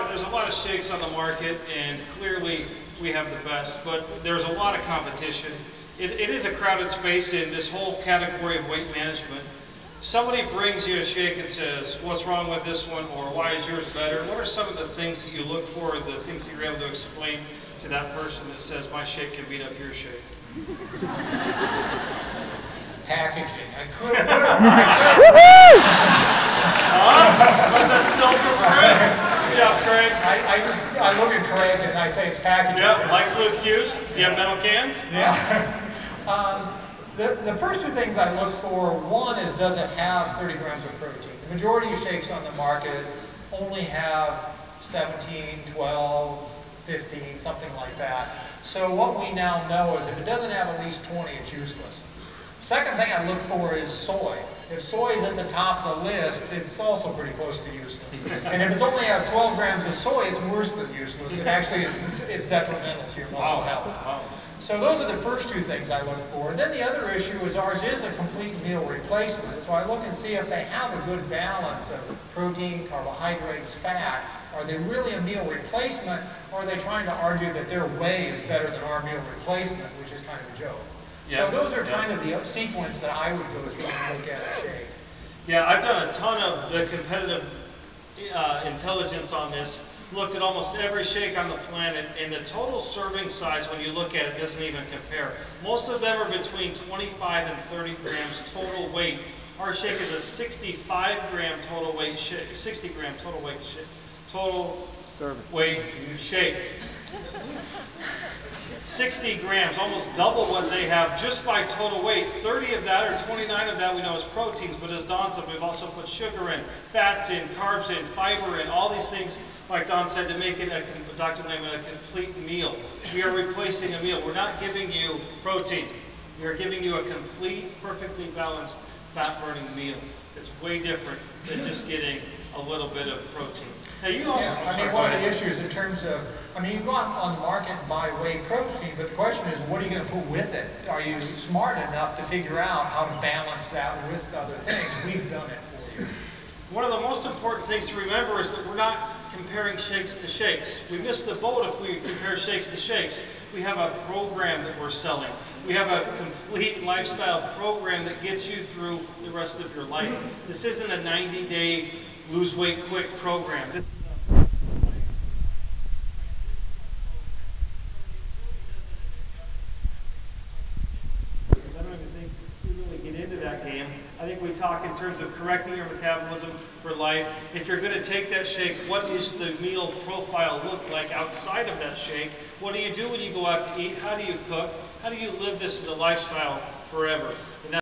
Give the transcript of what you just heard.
there's a lot of shakes on the market, and clearly we have the best, but there's a lot of competition. It is a crowded space in this whole category of weight management. Somebody brings you a shake and says, what's wrong with this one, or why is yours better? What are some of the things that you look for, the things that you're able to explain to that person that says, my shake can beat up your shake? Packaging. I couldn't. But that's still for Craig. Yeah, Craig. I look at Craig and I say it's packaging. Yeah, like blue cues. You have metal cans? Yeah. The first two things I look for, one is, does it have 30 grams of protein? The majority of shakes on the market only have 17, 12, 15, something like that. So what we now know is if it doesn't have at least 20, it's useless. Second thing I look for is soy. If soy is at the top of the list, it's also pretty close to useless. And if it only has 12 grams of soy, it's worse than useless. It actually is detrimental to your muscle health. Wow. So those are the first two things I look for. And then the other issue is ours is a complete meal replacement. So I look and see if they have a good balance of protein, carbohydrates, fat. Are they really a meal replacement, or are they trying to argue that their whey is better than our meal replacement, which is kind of a joke? So those are kind of the sequence that I would go through and look at a shake. Yeah, I've done a ton of the competitive intelligence on this. Looked at almost every shake on the planet, and the total serving size, when you look at it, doesn't even compare. Most of them are between 25 and 30 grams total weight. Our shake is a 65 gram total weight shake, 60 gram total weight shake, total weight shake. 60 grams, almost double what they have just by total weight. 30 of that, or 29 of that, we know is proteins, but as Don said, we've also put sugar in, fats in, carbs in, fiber in, all these things, like Don said, to make it, Dr. Layman, a complete meal. We are replacing a meal. We're not giving you protein. We are giving you a complete, perfectly balanced, fat-burning meal. It's way different than just getting a little bit of protein. Now, you also, one of the issues in terms of, you go out on the market and buy whey protein, but the question is, what are you going to put with it? Are you smart enough to figure out how to balance that with other things? We've done it for you. One of the most important things to remember is that we're not comparing shakes to shakes. We miss the boat if we compare shakes to shakes. We have a program that we're selling. We have a complete lifestyle program that gets you through the rest of your life. This isn't a 90-day lose weight quick program. I don't even think we really get into that game. I think we talk in terms of correcting your metabolism for life. If you're going to take that shake, what is the meal profile look like outside of that shake? What do you do when you go out to eat? How do you cook? How do you live this as a lifestyle forever? And